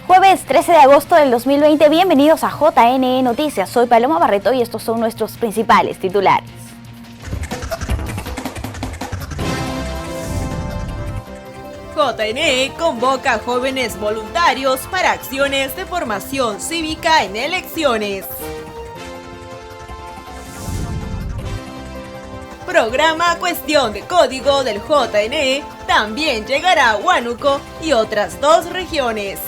Jueves 13 de agosto del 2020, bienvenidos a JNE Noticias. Soy Paloma Barreto y estos son nuestros principales titulares. JNE convoca a jóvenes voluntarios para acciones de formación cívica en elecciones. Programa Cuestión de Código del JNE también llegará a Huánuco y otras 2 regiones.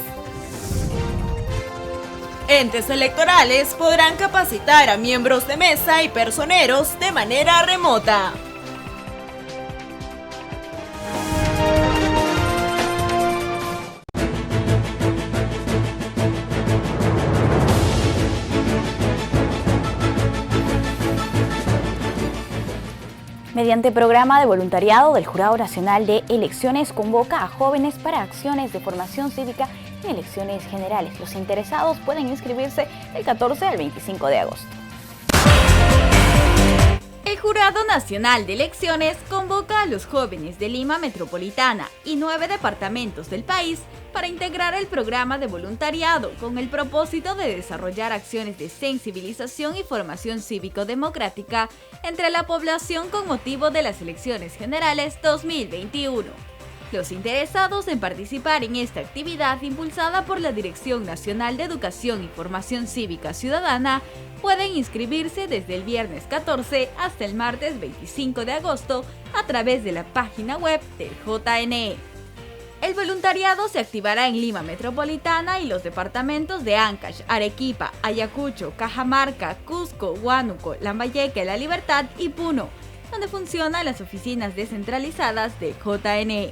Entes electorales podrán capacitar a miembros de mesa y personeros de manera remota. Mediante programa de voluntariado del Jurado Nacional de Elecciones, convoca a jóvenes para acciones de formación cívica en elecciones generales. Los interesados pueden inscribirse del 14 al 25 de agosto. El Jurado Nacional de Elecciones convoca a los jóvenes de Lima Metropolitana y 9 departamentos del país para integrar el programa de voluntariado con el propósito de desarrollar acciones de sensibilización y formación cívico-democrática entre la población con motivo de las elecciones generales 2021. Los interesados en participar en esta actividad impulsada por la Dirección Nacional de Educación y Formación Cívica Ciudadana pueden inscribirse desde el viernes 14 hasta el martes 25 de agosto a través de la página web del JNE. El voluntariado se activará en Lima Metropolitana y los departamentos de Ancash, Arequipa, Ayacucho, Cajamarca, Cusco, Huánuco, Lambayeque, La Libertad y Puno, donde funcionan las oficinas descentralizadas de JNE.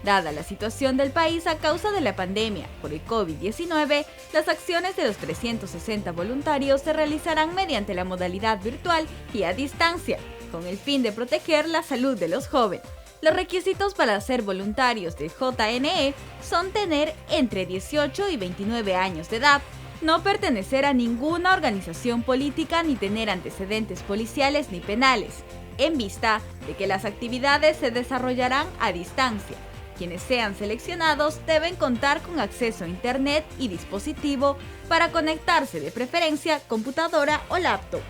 Dada la situación del país a causa de la pandemia por el COVID-19, las acciones de los 360 voluntarios se realizarán mediante la modalidad virtual y a distancia, con el fin de proteger la salud de los jóvenes. Los requisitos para ser voluntarios de JNE son tener entre 18 y 29 años de edad, no pertenecer a ninguna organización política ni tener antecedentes policiales ni penales, en vista de que las actividades se desarrollarán a distancia. Quienes sean seleccionados deben contar con acceso a internet y dispositivo para conectarse, de preferencia computadora o laptop.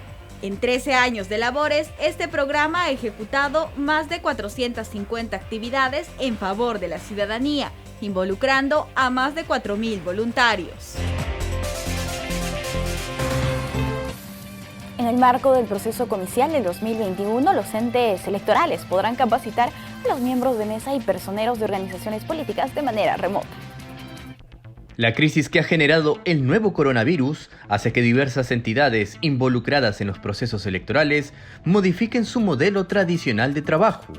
En 13 años de labores, este programa ha ejecutado más de 450 actividades en favor de la ciudadanía, involucrando a más de 4.000 voluntarios. En el marco del proceso comicial del 2021, los entes electorales podrán capacitar a los miembros de mesa y personeros de organizaciones políticas de manera remota. La crisis que ha generado el nuevo coronavirus hace que diversas entidades involucradas en los procesos electorales modifiquen su modelo tradicional de trabajo.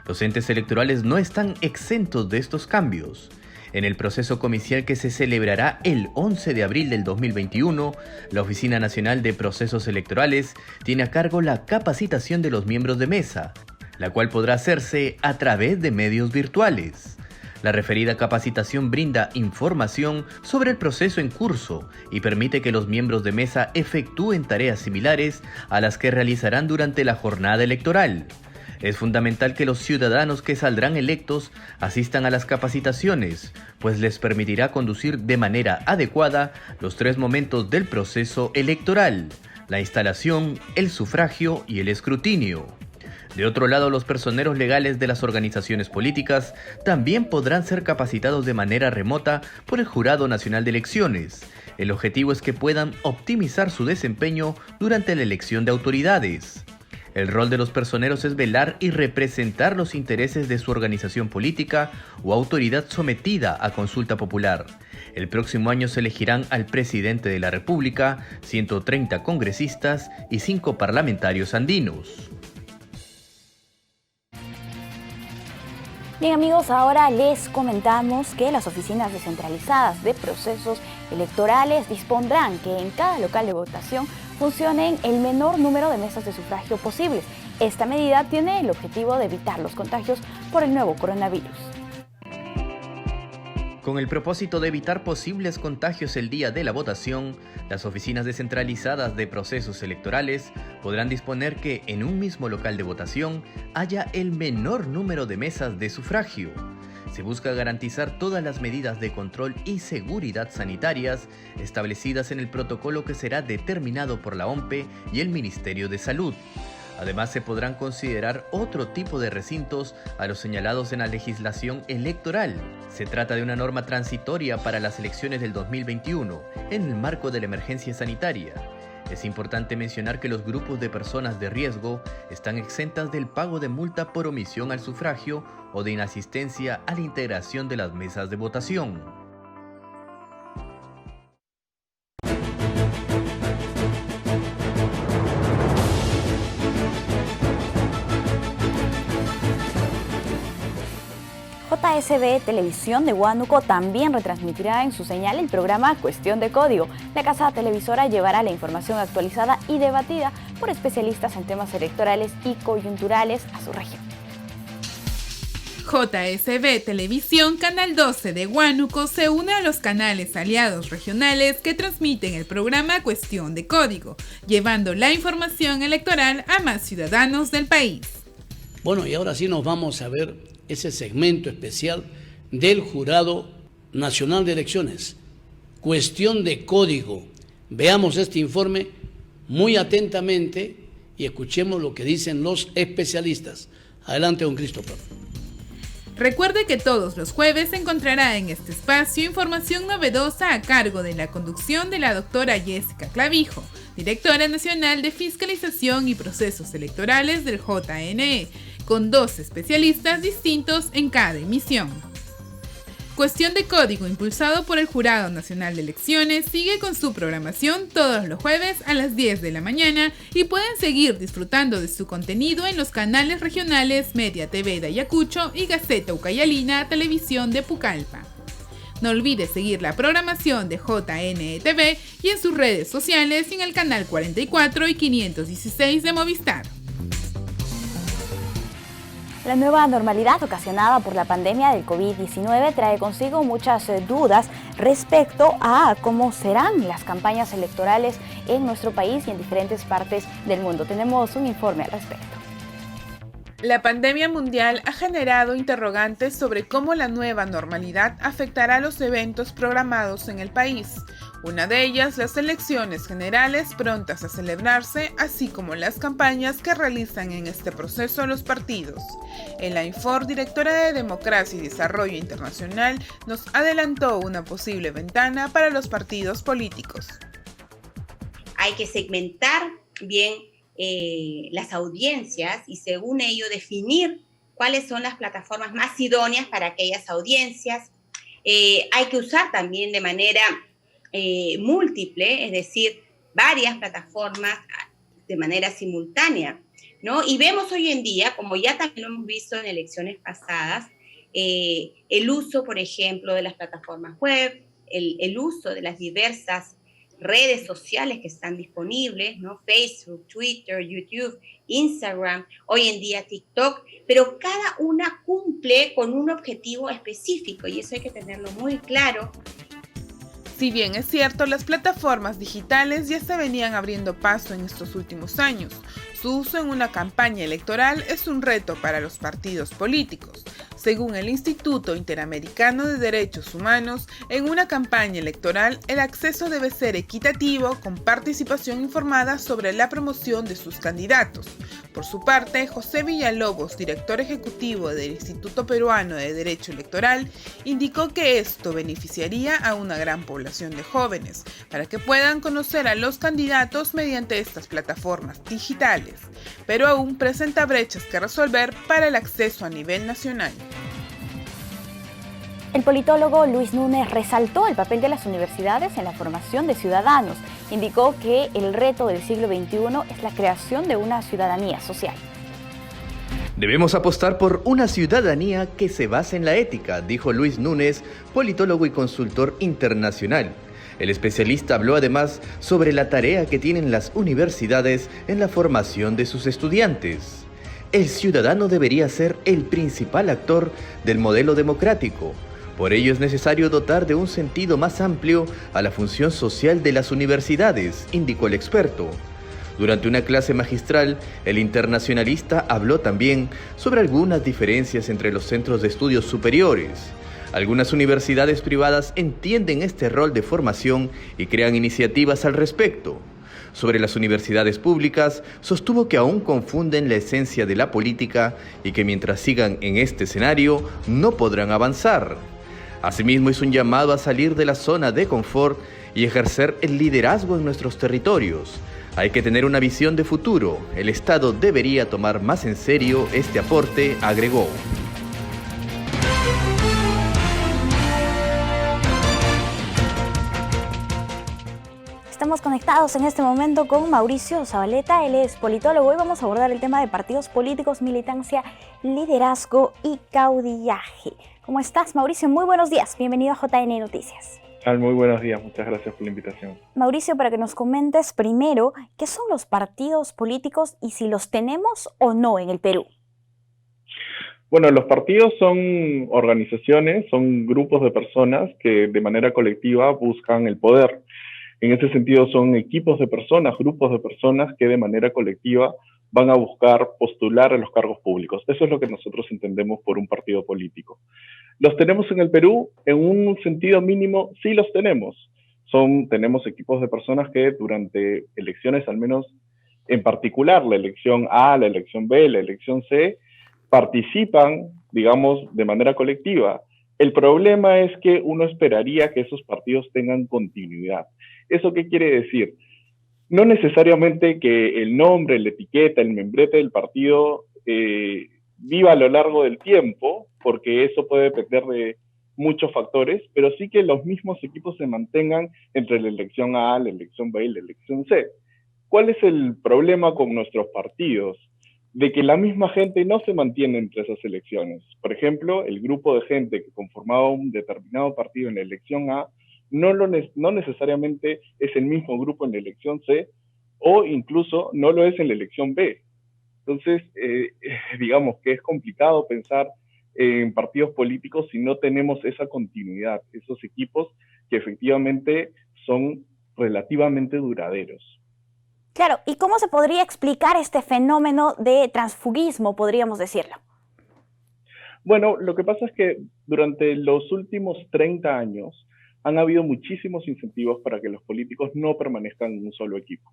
Los entes electorales no están exentos de estos cambios. En el proceso comicial que se celebrará el 11 de abril del 2021, la Oficina Nacional de Procesos Electorales tiene a cargo la capacitación de los miembros de mesa, la cual podrá hacerse a través de medios virtuales. La referida capacitación brinda información sobre el proceso en curso y permite que los miembros de mesa efectúen tareas similares a las que realizarán durante la jornada electoral. Es fundamental que los ciudadanos que saldrán electos asistan a las capacitaciones, pues les permitirá conducir de manera adecuada los 3 momentos del proceso electoral: la instalación, el sufragio y el escrutinio. De otro lado, los personeros legales de las organizaciones políticas también podrán ser capacitados de manera remota por el Jurado Nacional de Elecciones. El objetivo es que puedan optimizar su desempeño durante la elección de autoridades. El rol de los personeros es velar y representar los intereses de su organización política o autoridad sometida a consulta popular. El próximo año se elegirán al presidente de la República, 130 congresistas y 5 parlamentarios andinos. Bien amigos, ahora les comentamos que las oficinas descentralizadas de procesos electorales dispondrán que en cada local de votación funcionen el menor número de mesas de sufragio posibles. Esta medida tiene el objetivo de evitar los contagios por el nuevo coronavirus. Con el propósito de evitar posibles contagios el día de la votación, las oficinas descentralizadas de procesos electorales podrán disponer que en un mismo local de votación haya el menor número de mesas de sufragio. Se busca garantizar todas las medidas de control y seguridad sanitarias establecidas en el protocolo que será determinado por la OMPE y el Ministerio de Salud. Además, se podrán considerar otro tipo de recintos a los señalados en la legislación electoral. Se trata de una norma transitoria para las elecciones del 2021, en el marco de la emergencia sanitaria. Es importante mencionar que los grupos de personas de riesgo están exentas del pago de multa por omisión al sufragio o de inasistencia a la integración de las mesas de votación. JSB Televisión de Huánuco también retransmitirá en su señal el programa Cuestión de Código. La casa televisora llevará la información actualizada y debatida por especialistas en temas electorales y coyunturales a su región. JSB Televisión Canal 12 de Huánuco se une a los canales aliados regionales que transmiten el programa Cuestión de Código, llevando la información electoral a más ciudadanos del país. Bueno, y ahora sí nos vamos a ver ese segmento especial del Jurado Nacional de Elecciones. Cuestión de Código. Veamos este informe muy atentamente y escuchemos lo que dicen los especialistas. Adelante, don Christopher. Recuerde que todos los jueves encontrará en este espacio información novedosa a cargo de la conducción de la doctora Jessica Clavijo, directora nacional de Fiscalización y Procesos Electorales del JNE, con 2 especialistas distintos en cada emisión. Cuestión de Código, impulsado por el Jurado Nacional de Elecciones, sigue con su programación todos los jueves a las 10 de la mañana y pueden seguir disfrutando de su contenido en los canales regionales Media TV de Ayacucho y Gaceta Ucayalina Televisión de Pucallpa. No olvide seguir la programación de JNE-TV y en sus redes sociales y en el canal 44 y 516 de Movistar. La nueva normalidad ocasionada por la pandemia del COVID-19 trae consigo muchas dudas respecto a cómo serán las campañas electorales en nuestro país y en diferentes partes del mundo. Tenemos un informe al respecto. La pandemia mundial ha generado interrogantes sobre cómo la nueva normalidad afectará los eventos programados en el país. Una de ellas, las elecciones generales prontas a celebrarse, así como las campañas que realizan en este proceso los partidos. Ela Infor, directora de Democracia y Desarrollo Internacional, nos adelantó una posible ventana para los partidos políticos. Hay que segmentar bien las audiencias y según ello definir cuáles son las plataformas más idóneas para aquellas audiencias. Hay que usar también de manera múltiple, es decir, varias plataformas de manera simultánea, ¿no? Y vemos hoy en día, como ya también lo hemos visto en elecciones pasadas, el uso, por ejemplo, de las plataformas web, el uso de las diversas redes sociales que están disponibles, ¿no? Facebook, Twitter, YouTube, Instagram, hoy en día TikTok, pero cada una cumple con un objetivo específico y eso hay que tenerlo muy claro. Si bien es cierto, las plataformas digitales ya se venían abriendo paso en estos últimos años, su uso en una campaña electoral es un reto para los partidos políticos. Según el Instituto Interamericano de Derechos Humanos, en una campaña electoral el acceso debe ser equitativo con participación informada sobre la promoción de sus candidatos. Por su parte, José Villalobos, director ejecutivo del Instituto Peruano de Derecho Electoral, indicó que esto beneficiaría a una gran población de jóvenes para que puedan conocer a los candidatos mediante estas plataformas digitales, pero aún presenta brechas que resolver para el acceso a nivel nacional. El politólogo Luis Núñez resaltó el papel de las universidades en la formación de ciudadanos. Indicó que el reto del siglo XXI es la creación de una ciudadanía social. Debemos apostar por una ciudadanía que se base en la ética, dijo Luis Núñez, politólogo y consultor internacional. El especialista habló además sobre la tarea que tienen las universidades en la formación de sus estudiantes. El ciudadano debería ser el principal actor del modelo democrático. Por ello es necesario dotar de un sentido más amplio a la función social de las universidades, indicó el experto. Durante una clase magistral, el internacionalista habló también sobre algunas diferencias entre los centros de estudios superiores. Algunas universidades privadas entienden este rol de formación y crean iniciativas al respecto. Sobre las universidades públicas, sostuvo que aún confunden la esencia de la política y que mientras sigan en este escenario, no podrán avanzar. Asimismo, hizo un llamado a salir de la zona de confort y ejercer el liderazgo en nuestros territorios. Hay que tener una visión de futuro. El Estado debería tomar más en serio este aporte, agregó. Estamos conectados en este momento con Mauricio Zabaleta, él es politólogo. Hoy vamos a abordar el tema de partidos políticos, militancia, liderazgo y caudillaje. ¿Cómo estás, Mauricio? Muy buenos días, bienvenido a JN Noticias. Muy buenos días, muchas gracias por la invitación. Mauricio, para que nos comentes primero, ¿qué son los partidos políticos y si los tenemos o no en el Perú? Bueno, los partidos son organizaciones, son grupos de personas que de manera colectiva buscan el poder. En ese sentido son equipos de personas, grupos de personas que de manera colectiva van a buscar postular a los cargos públicos. Eso es lo que nosotros entendemos por un partido político. ¿Los tenemos en el Perú? En un sentido mínimo, sí los tenemos. Tenemos equipos de personas que durante elecciones, al menos en particular, la elección A, la elección B, la elección C, participan, digamos, de manera colectiva. El problema es que uno esperaría que esos partidos tengan continuidad. ¿Eso qué quiere decir? No necesariamente que el nombre, la etiqueta, el membrete del partido viva a lo largo del tiempo, porque eso puede depender de muchos factores, pero sí que los mismos equipos se mantengan entre la elección A, la elección B y la elección C. ¿Cuál es el problema con nuestros partidos? De que la misma gente no se mantiene entre esas elecciones. Por ejemplo, el grupo de gente que conformaba un determinado partido en la elección A no necesariamente es el mismo grupo en la elección C, o incluso no lo es en la elección B. Entonces, digamos que es complicado pensar en partidos políticos si no tenemos esa continuidad, esos equipos que efectivamente son relativamente duraderos. Claro, ¿y cómo se podría explicar este fenómeno de transfugismo, podríamos decirlo? Bueno, lo que pasa es que durante los últimos 30 años han habido muchísimos incentivos para que los políticos no permanezcan en un solo equipo,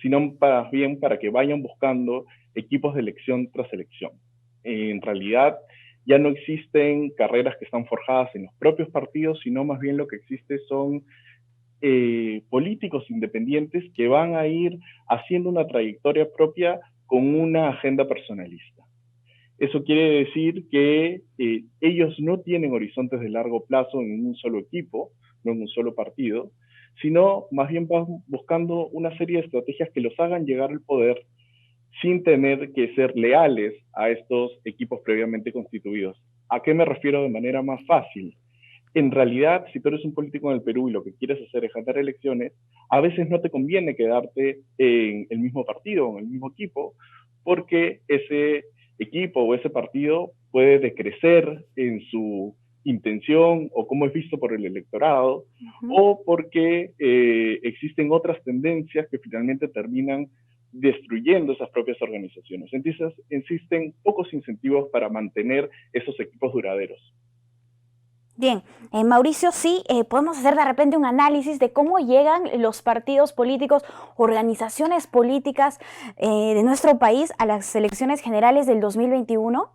sino más bien para que vayan buscando equipos de elección tras elección. En realidad ya no existen carreras que están forjadas en los propios partidos, sino más bien lo que existe son políticos independientes que van a ir haciendo una trayectoria propia con una agenda personalista. Eso quiere decir que ellos no tienen horizontes de largo plazo en un solo equipo, no en un solo partido, sino más bien van buscando una serie de estrategias que los hagan llegar al poder sin tener que ser leales a estos equipos previamente constituidos. ¿A qué me refiero de manera más fácil? En realidad, si tú eres un político en el Perú y lo que quieres hacer es ganar elecciones, a veces no te conviene quedarte en el mismo partido o en el mismo equipo, porque ese equipo o ese partido puede decrecer en su intención o como es visto por el electorado, o porque existen otras tendencias que finalmente terminan destruyendo esas propias organizaciones. Entonces, existen pocos incentivos para mantener esos equipos duraderos. Bien, Mauricio, sí, podemos hacer de repente un análisis de cómo llegan los partidos políticos, organizaciones políticas de nuestro país a las elecciones generales del 2021.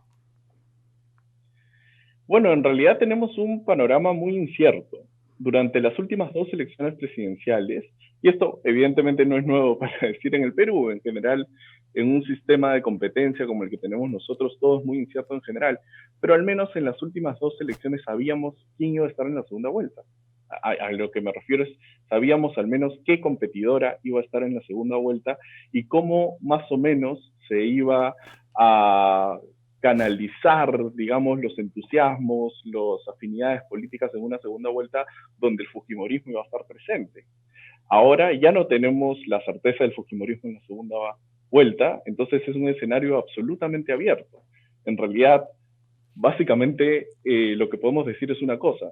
Bueno, en realidad tenemos un panorama muy incierto. Durante las últimas 2 elecciones presidenciales, y esto evidentemente no es nuevo para decir en el Perú, en general, en un sistema de competencia como el que tenemos nosotros, todo es muy incierto en general, pero al menos en las últimas 2 elecciones sabíamos quién iba a estar en la segunda vuelta. A lo que me refiero es, sabíamos al menos qué competidora iba a estar en la segunda vuelta y cómo más o menos se iba a canalizar, digamos, los entusiasmos, las afinidades políticas en una segunda vuelta donde el fujimorismo iba a estar presente. Ahora ya no tenemos la certeza del fujimorismo en la segunda vuelta, entonces es un escenario absolutamente abierto. En realidad, básicamente, lo que podemos decir es una cosa.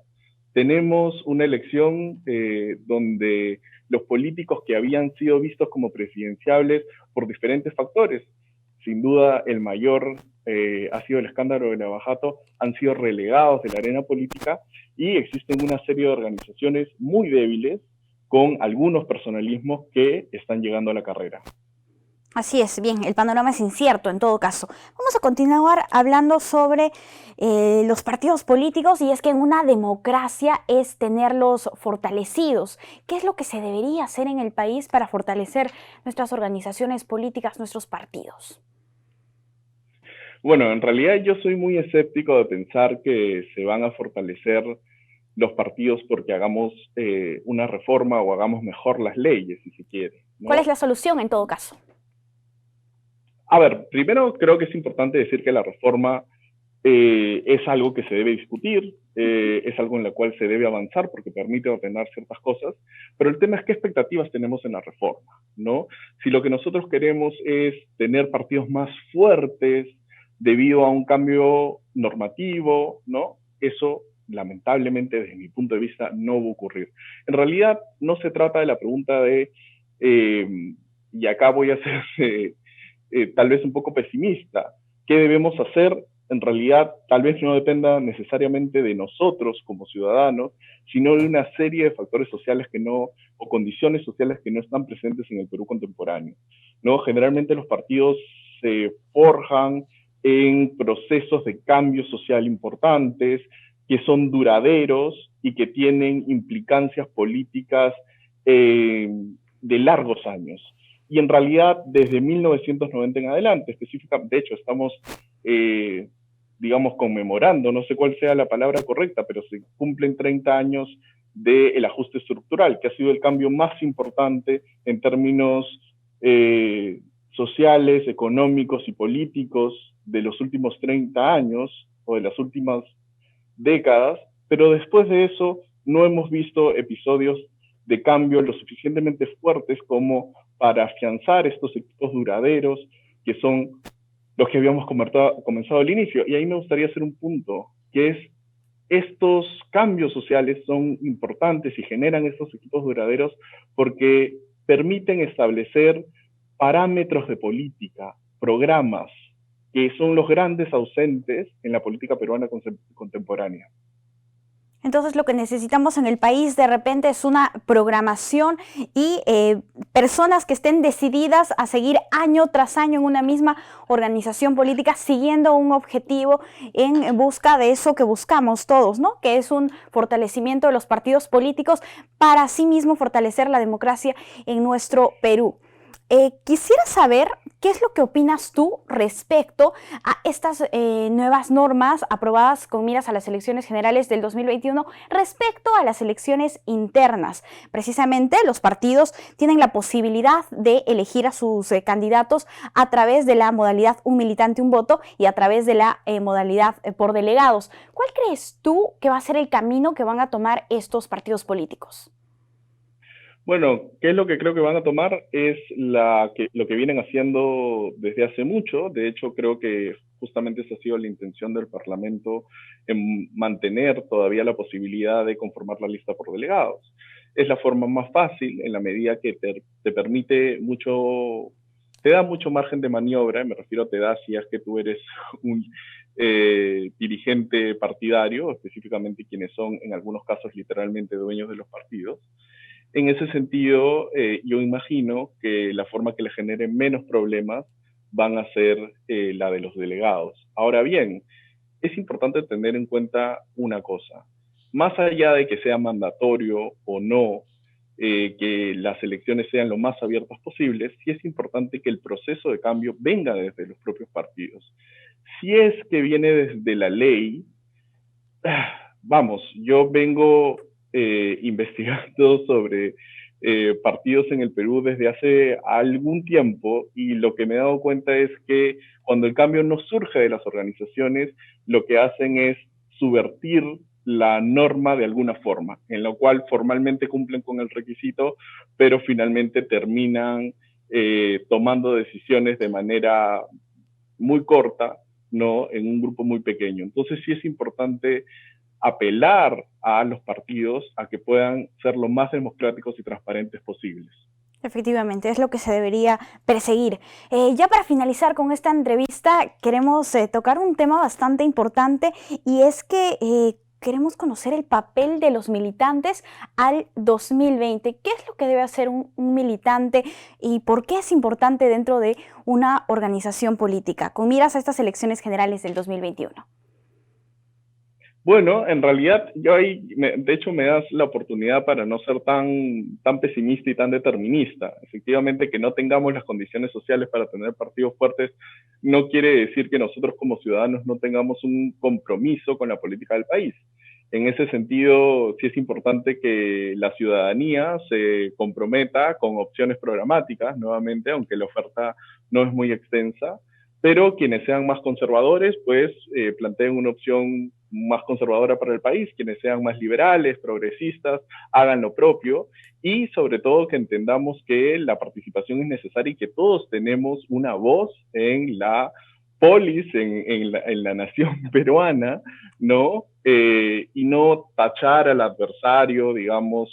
tenemos una elección donde los políticos que habían sido vistos como presidenciables por diferentes factores, sin duda el mayor ha sido el escándalo de Lava Jato, han sido relegados de la arena política y existen una serie de organizaciones muy débiles con algunos personalismos que están llegando a la carrera. Así es, bien, el panorama es incierto en todo caso. Vamos a continuar hablando sobre los partidos políticos, y es que en una democracia es tenerlos fortalecidos. ¿Qué es lo que se debería hacer en el país para fortalecer nuestras organizaciones políticas, nuestros partidos? Bueno, en realidad yo soy muy escéptico de pensar que se van a fortalecer los partidos porque hagamos una reforma o hagamos mejor las leyes, si se quiere, ¿no? ¿Cuál es la solución en todo caso? A ver, primero creo que es importante decir que la reforma es algo que se debe discutir, es algo en lo cual se debe avanzar porque permite ordenar ciertas cosas, pero el tema es qué expectativas tenemos en la reforma, ¿no? Si lo que nosotros queremos es tener partidos más fuertes debido a un cambio normativo, ¿no? Eso, lamentablemente, desde mi punto de vista, no va a ocurrir. En realidad, no se trata de la pregunta de, y acá voy a ser tal vez un poco pesimista, ¿qué debemos hacer? En realidad, tal vez no dependa necesariamente de nosotros como ciudadanos, sino de una serie de factores sociales o condiciones sociales que no están presentes en el Perú contemporáneo, ¿no? Generalmente los partidos se forjan en procesos de cambio social importantes, que son duraderos y que tienen implicancias políticas de largos años. Y en realidad, desde 1990 en adelante, específicamente, de hecho, estamos, digamos, conmemorando, no sé cuál sea la palabra correcta, pero se cumplen 30 años del ajuste estructural, que ha sido el cambio más importante en términos sociales, económicos y políticos de los últimos 30 años o de las últimas décadas, pero después de eso no hemos visto episodios de cambio lo suficientemente fuertes como para afianzar estos equipos duraderos, que son los que habíamos comenzado al inicio. Y ahí me gustaría hacer un punto, que es, estos cambios sociales son importantes y generan estos equipos duraderos porque permiten establecer parámetros de política, programas, que son los grandes ausentes en la política peruana contemporánea. Entonces lo que necesitamos en el país de repente es una programación y personas que estén decididas a seguir año tras año en una misma organización política, siguiendo un objetivo en busca de eso que buscamos todos, ¿no? Que es un fortalecimiento de los partidos políticos para sí mismo fortalecer la democracia en nuestro Perú. Quisiera saber qué es lo que opinas tú respecto a estas nuevas normas aprobadas con miras a las elecciones generales del 2021 respecto a las elecciones internas. Precisamente los partidos tienen la posibilidad de elegir a sus candidatos a través de la modalidad un militante, un voto y a través de la modalidad por delegados. ¿Cuál crees tú que va a ser el camino que van a tomar estos partidos políticos? Bueno, ¿qué es lo que creo que van a tomar? Es lo que vienen haciendo desde hace mucho. De hecho, creo que justamente esa ha sido la intención del Parlamento, en mantener todavía la posibilidad de conformar la lista por delegados. Es la forma más fácil en la medida que te permite mucho, te da mucho margen de maniobra, me refiero a te da si es que tú eres un dirigente partidario, específicamente quienes son en algunos casos literalmente dueños de los partidos. En ese sentido, yo imagino que la forma que le genere menos problemas van a ser la de los delegados. Ahora bien, es importante tener en cuenta una cosa. Más allá de que sea mandatorio o no, que las elecciones sean lo más abiertas posibles, sí es importante que el proceso de cambio venga desde los propios partidos. Si es que viene desde la ley, vamos, yo vengo investigando sobre partidos en el Perú desde hace algún tiempo y lo que me he dado cuenta es que cuando el cambio no surge de las organizaciones, lo que hacen es subvertir la norma de alguna forma, en lo cual formalmente cumplen con el requisito, pero finalmente terminan tomando decisiones de manera muy corta, ¿no? En un grupo muy pequeño. Entonces sí es importante apelar a los partidos a que puedan ser lo más democráticos y transparentes posibles. Efectivamente, es lo que se debería perseguir. Ya para finalizar con esta entrevista, queremos tocar un tema bastante importante, y es que queremos conocer el papel de los militantes al 2020. ¿Qué es lo que debe hacer un militante y por qué es importante dentro de una organización política, con miras a estas elecciones generales del 2021? Bueno, en realidad yo ahí, de hecho me das la oportunidad para no ser tan pesimista y tan determinista. Efectivamente, que no tengamos las condiciones sociales para tener partidos fuertes no quiere decir que nosotros como ciudadanos no tengamos un compromiso con la política del país. En ese sentido, sí es importante que la ciudadanía se comprometa con opciones programáticas, nuevamente, aunque la oferta no es muy extensa, pero quienes sean más conservadores, pues planteen una opción más conservadora para el país, quienes sean más liberales, progresistas, hagan lo propio, y sobre todo que entendamos que la participación es necesaria y que todos tenemos una voz en la polis, en la nación peruana, ¿no? Y no tachar al adversario, digamos,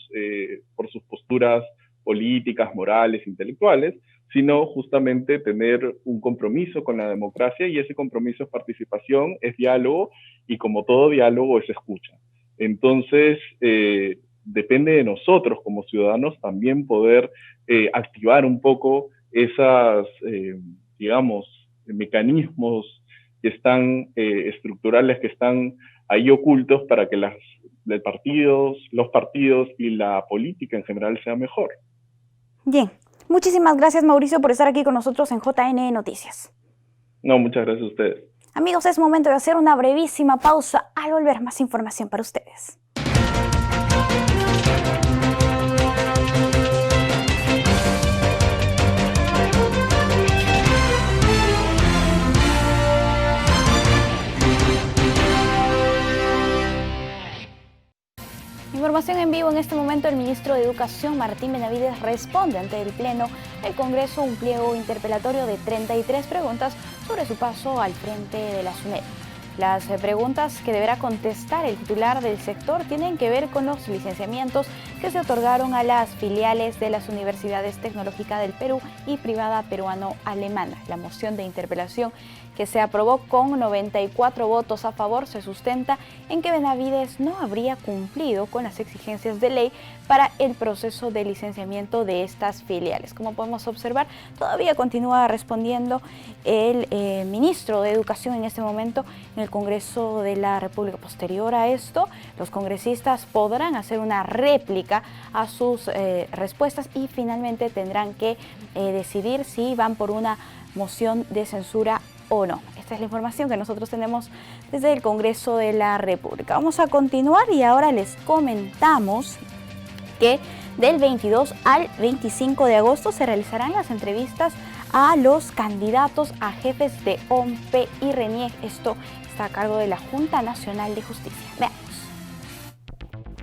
por sus posturas políticas, morales, intelectuales, sino justamente tener un compromiso con la democracia, y ese compromiso es participación, es diálogo, y como todo diálogo es escucha. Entonces, depende de nosotros como ciudadanos también poder activar un poco esas, digamos, mecanismos que están estructurales, que están ahí ocultos para que los partidos y la política en general sea mejor. Bien. Muchísimas gracias, Mauricio, por estar aquí con nosotros en JN Noticias. No, muchas gracias a ustedes. Amigos, es momento de hacer una brevísima pausa. Al volver, más información para ustedes. Información en vivo. En este momento, el ministro de Educación, Martín Benavides, responde ante el Pleno del Congreso un pliego interpelatorio de 33 preguntas sobre su paso al frente de la SUNED. Las preguntas que deberá contestar el titular del sector tienen que ver con los licenciamientos que se otorgaron a las filiales de las Universidades Tecnológicas del Perú y Privada Peruano-Alemana. La moción de interpelación, que se aprobó con 94 votos a favor, se sustenta en que Benavides no habría cumplido con las exigencias de ley para el proceso de licenciamiento de estas filiales. Como podemos observar, todavía continúa respondiendo el ministro de Educación en este momento en el Congreso de la República. Posterior a esto, los congresistas podrán hacer una réplica a sus respuestas y finalmente tendrán que decidir si van por una moción de censura o no. Esta es la información que nosotros tenemos desde el Congreso de la República. Vamos a continuar y ahora les comentamos que del 22 al 25 de agosto se realizarán las entrevistas a los candidatos a jefes de OMPE y RENIEC. Esto está a cargo de la Junta Nacional de Justicia. Veamos.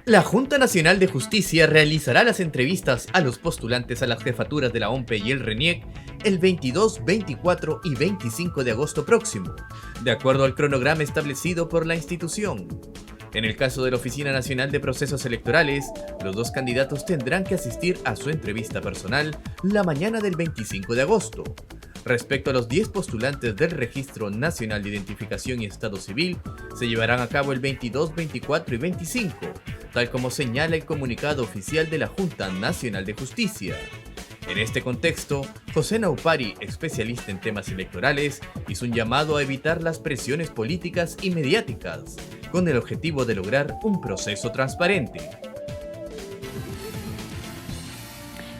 La Junta Nacional de Justicia realizará las entrevistas a los postulantes a las jefaturas de la OMPE y el RENIEC el 22, 24 y 25 de agosto próximo, de acuerdo al cronograma establecido por la institución. En el caso de la Oficina Nacional de Procesos Electorales, los dos candidatos tendrán que asistir a su entrevista personal la mañana del 25 de agosto. Respecto a los 10 postulantes del Registro Nacional de Identificación y Estado Civil, se llevarán a cabo el 22, 24 y 25, tal como señala el comunicado oficial de la Junta Nacional de Justicia. En este contexto, José Naupari, especialista en temas electorales, hizo un llamado a evitar las presiones políticas y mediáticas, con el objetivo de lograr un proceso transparente.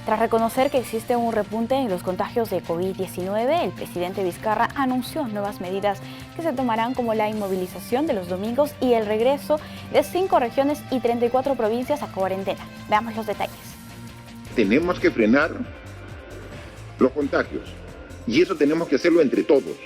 Tras reconocer que existe un repunte en los contagios de COVID-19, el presidente Vizcarra anunció nuevas medidas que se tomarán, como la inmovilización de los domingos y el regreso de 5 regiones y 34 provincias a cuarentena. Veamos los detalles. Tenemos que frenar los contagios y eso tenemos que hacerlo entre todos.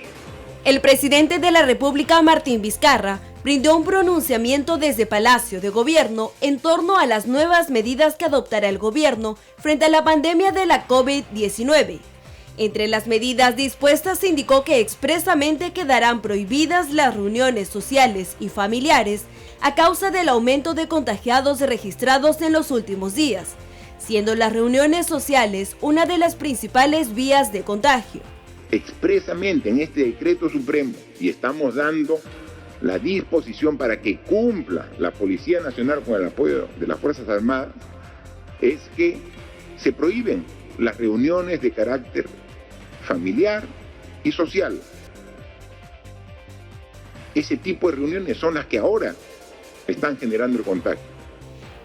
El presidente de la República, Martín Vizcarra, brindó un pronunciamiento desde Palacio de Gobierno en torno a las nuevas medidas que adoptará el gobierno frente a la pandemia de la COVID-19. Entre las medidas dispuestas se indicó que expresamente quedarán prohibidas las reuniones sociales y familiares, a causa del aumento de contagiados registrados en los últimos días, siendo las reuniones sociales una de las principales vías de contagio. Expresamente en este decreto supremo, y estamos dando la disposición para que cumpla la Policía Nacional con el apoyo de las Fuerzas Armadas, es que se prohíben las reuniones de carácter familiar y social. Ese tipo de reuniones son las que ahora están generando el contagio.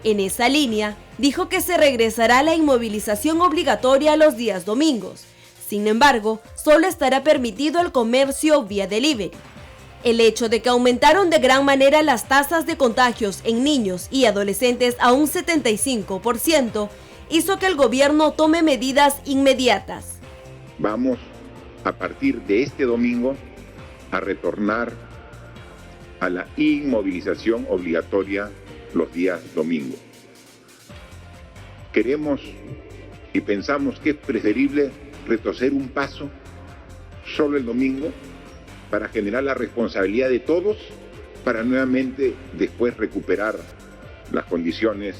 En esa línea, dijo que se regresará a la inmovilización obligatoria los días domingos. Sin embargo, solo estará permitido el comercio vía delivery. El hecho de que aumentaron de gran manera las tasas de contagios en niños y adolescentes a un 75%, hizo que el gobierno tome medidas inmediatas. Vamos, a partir de este domingo, a retornar a la inmovilización obligatoria los días domingos. Queremos y pensamos que es preferible retroceder un paso solo el domingo para generar la responsabilidad de todos para nuevamente después recuperar las condiciones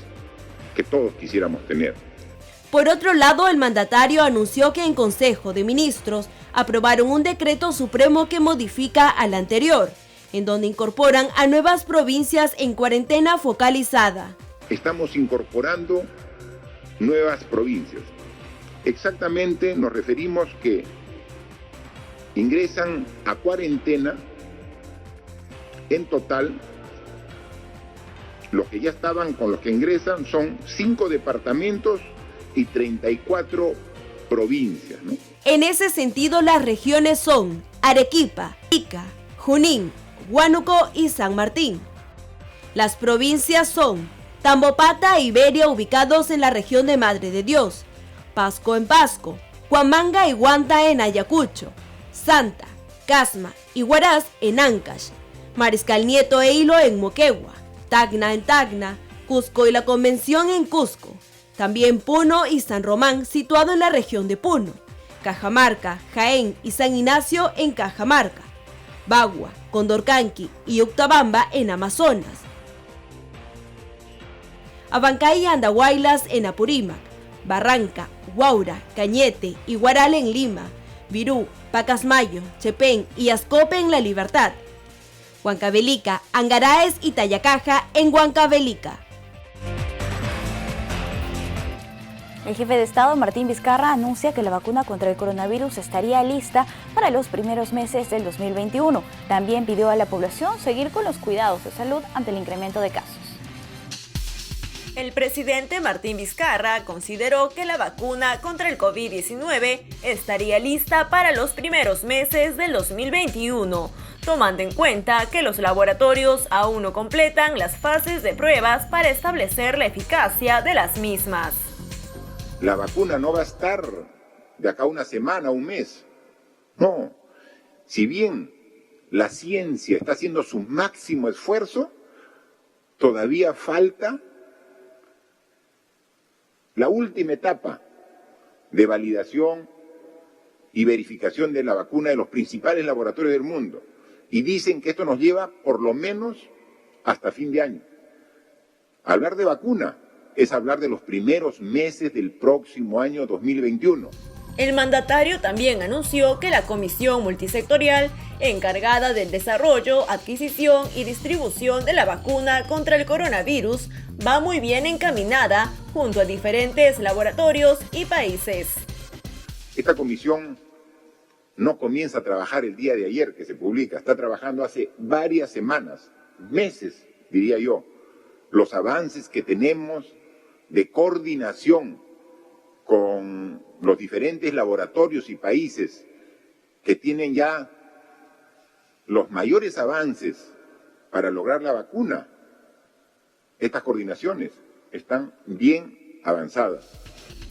que todos quisiéramos tener. Por otro lado, el mandatario anunció que en Consejo de Ministros aprobaron un decreto supremo que modifica al anterior, en donde incorporan a nuevas provincias en cuarentena focalizada. Estamos incorporando nuevas provincias. Exactamente nos referimos que ingresan a cuarentena en total, los que ya estaban con los que ingresan son 5 departamentos y 34 provincias, ¿no? En ese sentido, las regiones son Arequipa, Ica, Junín, Huánuco y San Martín. Las provincias son Tambopata e Iberia, ubicados en la región de Madre de Dios, Pasco en Pasco, Huamanga y Huanta en Ayacucho, Santa, Casma y Huaraz en Ancash, Mariscal Nieto e Hilo en Moquegua, Tacna en Tacna, Cusco y la Convención en Cusco, también Puno y San Román, situado en la región de Puno, Cajamarca, Jaén y San Ignacio en Cajamarca, Bagua, Condorcanqui y Uctabamba en Amazonas, Abancay y Andahuaylas en Apurímac, Barranca, Huaura, Cañete y Huaral en Lima, Virú, Pacasmayo, Chepén y Ascope en La Libertad, Huancavelica, Angaraes y Tayacaja en Huancavelica. El jefe de Estado, Martín Vizcarra, anuncia que la vacuna contra el coronavirus estaría lista para los primeros meses del 2021. También pidió a la población seguir con los cuidados de salud ante el incremento de casos. El presidente Martín Vizcarra consideró que la vacuna contra el COVID-19 estaría lista para los primeros meses del 2021, tomando en cuenta que los laboratorios aún no completan las fases de pruebas para establecer la eficacia de las mismas. La vacuna no va a estar de acá a una semana, un mes. No. Si bien la ciencia está haciendo su máximo esfuerzo, todavía falta la última etapa de validación y verificación de la vacuna de los principales laboratorios del mundo. Y dicen que esto nos lleva por lo menos hasta fin de año. Hablar de vacuna es hablar de los primeros meses del próximo año 2021. El mandatario también anunció que la comisión multisectorial encargada del desarrollo, adquisición y distribución de la vacuna contra el coronavirus va muy bien encaminada junto a diferentes laboratorios y países. Esta comisión no comienza a trabajar el día de ayer que se publica, está trabajando hace varias semanas, meses, diría yo, los avances que tenemos de coordinación con los diferentes laboratorios y países que tienen ya los mayores avances para lograr la vacuna. Estas coordinaciones están bien avanzadas.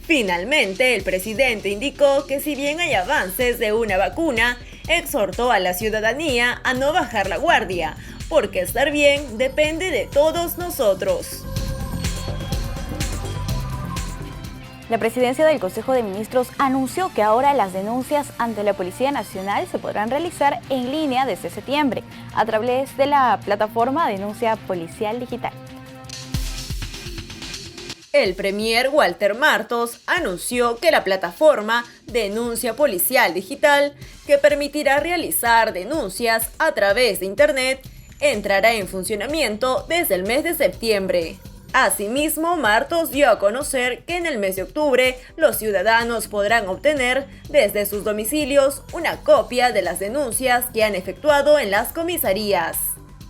Finalmente, el presidente indicó que si bien hay avances de una vacuna, exhortó a la ciudadanía a no bajar la guardia, porque estar bien depende de todos nosotros. La presidencia del Consejo de Ministros anunció que ahora las denuncias ante la Policía Nacional se podrán realizar en línea desde septiembre a través de la plataforma Denuncia Policial Digital. El premier Walter Martos anunció que la plataforma Denuncia Policial Digital, que permitirá realizar denuncias a través de Internet, entrará en funcionamiento desde el mes de septiembre. Asimismo, Martos dio a conocer que en el mes de octubre los ciudadanos podrán obtener desde sus domicilios una copia de las denuncias que han efectuado en las comisarías.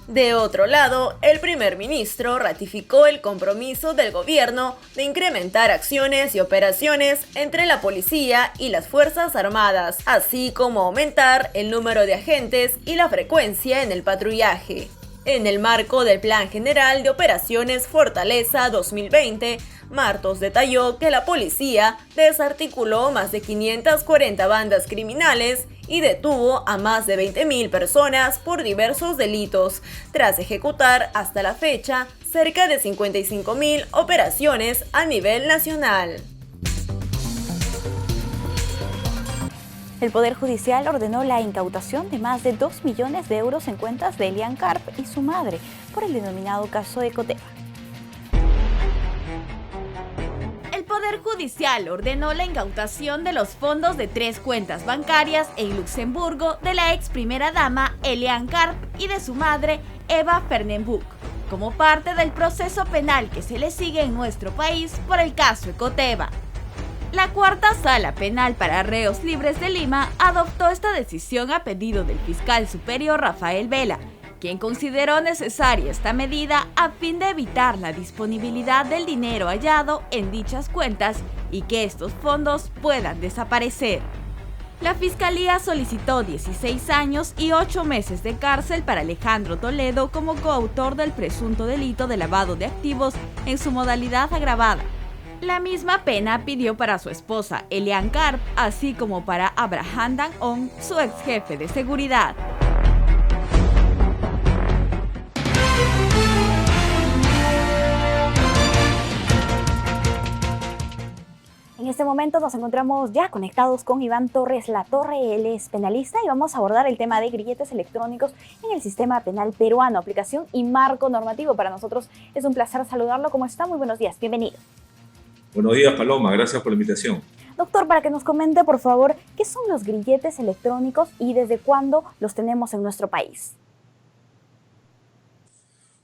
De otro lado, el primer ministro ratificó el compromiso del gobierno de incrementar acciones y operaciones entre la policía y las Fuerzas Armadas, así como aumentar el número de agentes y la frecuencia en el patrullaje. En el marco del Plan General de Operaciones Fortaleza 2020, Martos detalló que la policía desarticuló más de 540 bandas criminales y detuvo a más de 20.000 personas por diversos delitos, tras ejecutar hasta la fecha cerca de 55.000 operaciones a nivel nacional. El Poder Judicial ordenó la incautación de más de 2 millones de euros en cuentas de Elian Karp y su madre por el denominado caso Ecoteva. El Poder Judicial ordenó la incautación de los fondos de 3 cuentas bancarias en Luxemburgo de la ex primera dama Elian Karp y de su madre Eva Fernenbuch, como parte del proceso penal que se le sigue en nuestro país por el caso Ecoteva. La Cuarta Sala Penal para Reos Libres de Lima adoptó esta decisión a pedido del fiscal superior Rafael Vela, quien consideró necesaria esta medida a fin de evitar la disponibilidad del dinero hallado en dichas cuentas y que estos fondos puedan desaparecer. La Fiscalía solicitó 16 años y 8 meses de cárcel para Alejandro Toledo como coautor del presunto delito de lavado de activos en su modalidad agravada. La misma pena pidió para su esposa Elian Karp, así como para Abraham Dan-on, su ex jefe de seguridad. En este momento nos encontramos ya conectados con Iván Torres Latorre, él es penalista y vamos a abordar el tema de grilletes electrónicos en el sistema penal peruano, aplicación y marco normativo. Para nosotros es un placer saludarlo. ¿Cómo está? Muy buenos días, bienvenido. Buenos días, Paloma, gracias por la invitación. Doctor, para que nos comente, por favor, ¿qué son los grilletes electrónicos y desde cuándo los tenemos en nuestro país?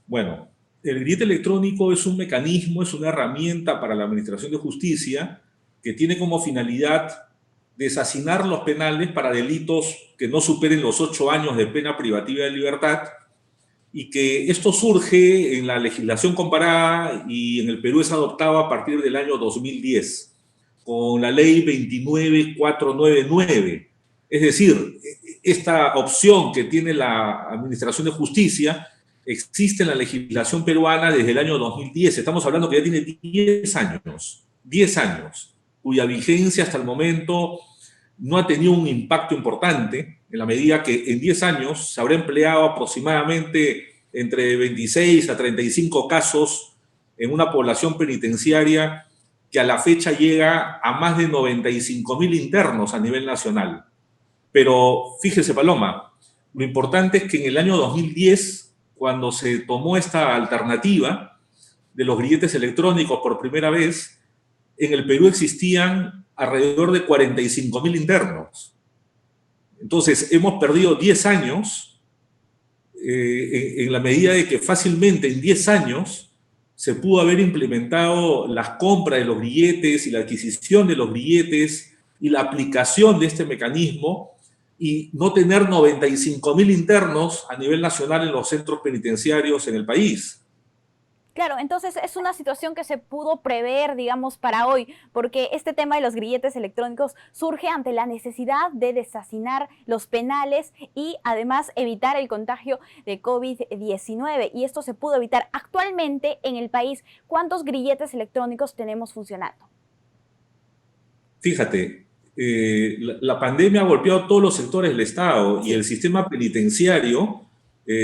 Bueno, el grillete electrónico es un mecanismo, es una herramienta para la Administración de Justicia que tiene como finalidad desasignar los penales para delitos que no superen los 8 años de pena privativa de libertad, y que esto surge en la legislación comparada y en el Perú es adoptado a partir del año 2010, con la ley 29499. Es decir, esta opción que tiene la Administración de Justicia existe en la legislación peruana desde el año 2010. Estamos hablando que ya tiene 10 años, cuya vigencia hasta el momento no ha tenido un impacto importante, en la medida que en 10 años se habrá empleado aproximadamente entre 26 a 35 casos en una población penitenciaria que a la fecha llega a más de 95.000 internos a nivel nacional. Pero fíjese, Paloma, lo importante es que en el año 2010, cuando se tomó esta alternativa de los grilletes electrónicos por primera vez, en el Perú existían alrededor de 45.000 internos. Entonces, hemos perdido 10 años en la medida de que fácilmente en 10 años se pudo haber implementado las compras de los grilletes y la adquisición de los grilletes y la aplicación de este mecanismo y no tener 95.000 internos a nivel nacional en los centros penitenciarios en el país. Claro, entonces es una situación que se pudo prever, digamos, para hoy, porque este tema de los grilletes electrónicos surge ante la necesidad de deshacinar los penales y además evitar el contagio de COVID-19. Y esto se pudo evitar. Actualmente en el país, ¿cuántos grilletes electrónicos tenemos funcionando? Fíjate, la pandemia ha golpeado todos los sectores del Estado y el sistema penitenciario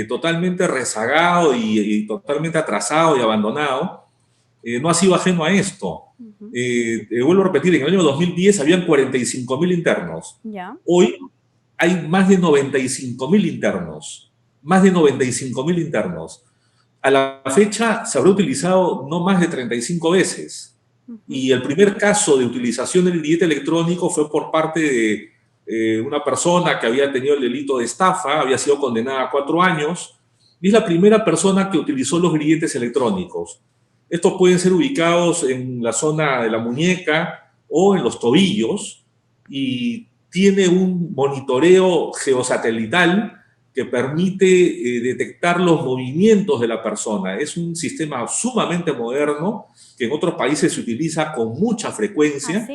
totalmente rezagado y totalmente atrasado y abandonado, no ha sido ajeno a esto. Vuelvo a repetir, en el año 2010 habían 45.000 internos. Ya. Hoy hay más de 95.000 internos. Más de 95.000 internos. A la fecha se habrá utilizado no más de 35 veces. Y el primer caso de utilización del grillete electrónico fue por parte de una persona que había tenido el delito de estafa, había sido condenada a 4 años, y es la primera persona que utilizó los grilletes electrónicos. Estos pueden ser ubicados en la zona de la muñeca o en los tobillos, y tiene un monitoreo geosatelital que permite detectar los movimientos de la persona. Es un sistema sumamente moderno que en otros países se utiliza con mucha frecuencia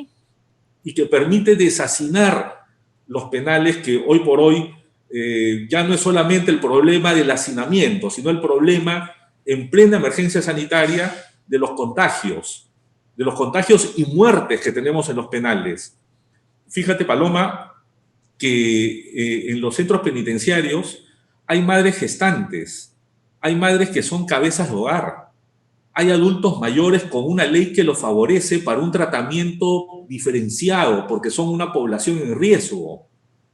y que permite deshacinar los penales, que hoy por hoy ya no es solamente el problema del hacinamiento, sino el problema en plena emergencia sanitaria de los contagios y muertes que tenemos en los penales. Fíjate, Paloma, que en los centros penitenciarios hay madres gestantes, hay madres que son cabezas de hogar, hay adultos mayores con una ley que los favorece para un tratamiento diferenciado, porque son una población en riesgo.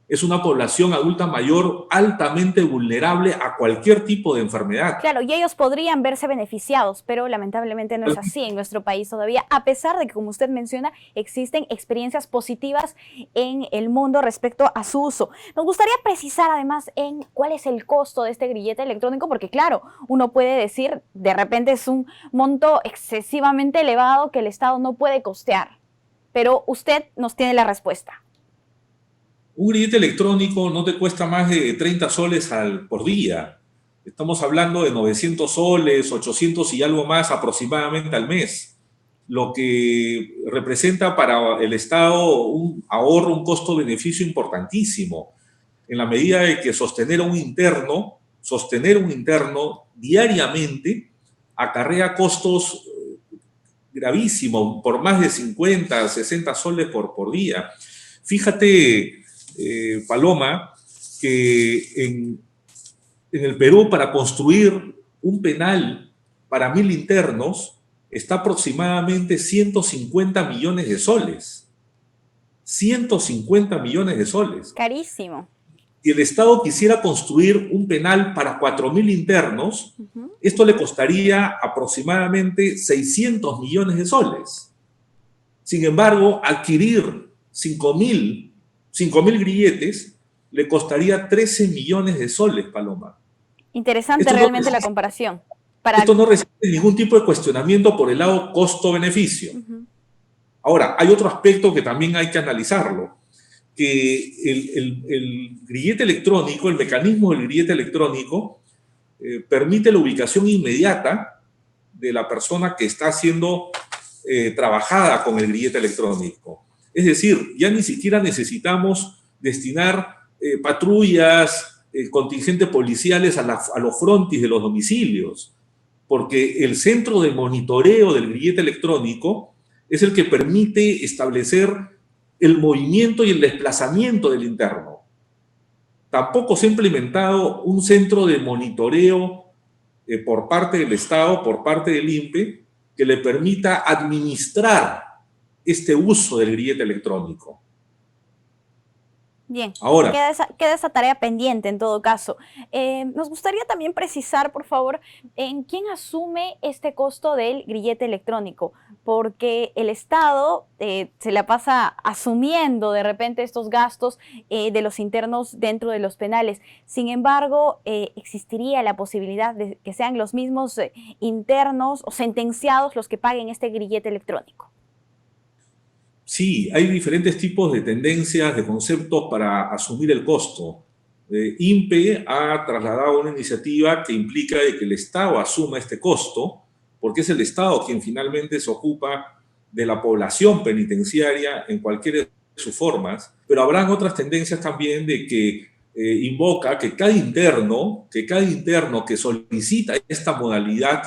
Es una población adulta mayor altamente vulnerable a cualquier tipo de enfermedad. Claro, y ellos podrían verse beneficiados, pero lamentablemente no es así en nuestro país todavía, a pesar de que, como usted menciona, existen experiencias positivas en el mundo respecto a su uso. Nos gustaría precisar además en cuál es el costo de este grillete electrónico, porque claro, uno puede decir, de repente es un monto excesivamente elevado que el Estado no puede costear, pero usted nos tiene la respuesta. Un grillete electrónico no te cuesta más de 30 soles por día. Estamos hablando de 900 soles, 800 y algo más aproximadamente al mes, lo que representa para el Estado un ahorro, un costo-beneficio importantísimo, en la medida de que sostener un interno diariamente acarrea costos gravísimos, por más de 50, 60 soles por día. Fíjate, Paloma, que en el Perú, para construir un penal para 1.000 internos está aproximadamente 150 millones de soles. 150 millones de soles. Carísimo. Si el Estado quisiera construir un penal para 4.000 internos, esto le costaría aproximadamente 600 millones de soles. Sin embargo, adquirir 5.000 grilletes le costaría 13 millones de soles, Paloma. Interesante realmente la comparación. Esto no recibe ningún tipo de cuestionamiento por el lado costo-beneficio. Ahora, hay otro aspecto que también hay que analizarlo, que el grillete electrónico, el mecanismo del grillete electrónico, permite la ubicación inmediata de la persona que está siendo trabajada con el grillete electrónico. Es decir, ya ni siquiera necesitamos destinar patrullas, contingentes policiales a los frontis de los domicilios, porque el centro de monitoreo del grillete electrónico es el que permite establecer el movimiento y el desplazamiento del interno. Tampoco se ha implementado un centro de monitoreo por parte del Estado, por parte del INPE, que le permita administrar este uso del grillete electrónico. Bien, ahora queda esa tarea pendiente en todo caso. Nos gustaría también precisar, por favor, en quién asume este costo del grillete electrónico, porque el Estado se la pasa asumiendo de repente estos gastos de los internos dentro de los penales. Sin embargo, existiría la posibilidad de que sean los mismos internos o sentenciados los que paguen este grillete electrónico. Sí, hay diferentes tipos de tendencias, de conceptos para asumir el costo. INPE ha trasladado una iniciativa que implica de que el Estado asuma este costo, porque es el Estado quien finalmente se ocupa de la población penitenciaria en cualquiera de sus formas, pero habrán otras tendencias también de que invoca que cada interno que solicita esta modalidad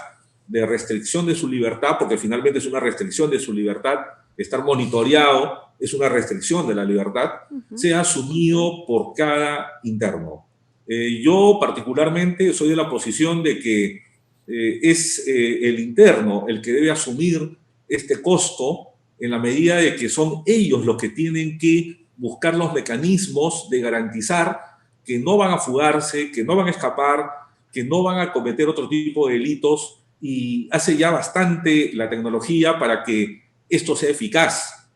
de restricción de su libertad, porque finalmente es una restricción de su libertad, estar monitoreado es una restricción de la libertad, sea asumido por cada interno. Yo particularmente soy de la posición de que es el interno el que debe asumir este costo en la medida de que son ellos los que tienen que buscar los mecanismos de garantizar que no van a fugarse, que no van a escapar, que no van a cometer otro tipo de delitos, y hace ya bastante la tecnología para que esto sea eficaz.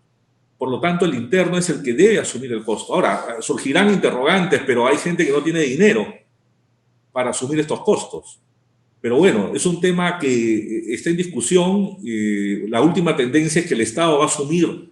Por lo tanto, el interno es el que debe asumir el costo. Ahora, surgirán interrogantes, pero hay gente que no tiene dinero para asumir estos costos. Pero bueno, es un tema que está en discusión. La última tendencia es que el Estado va a asumir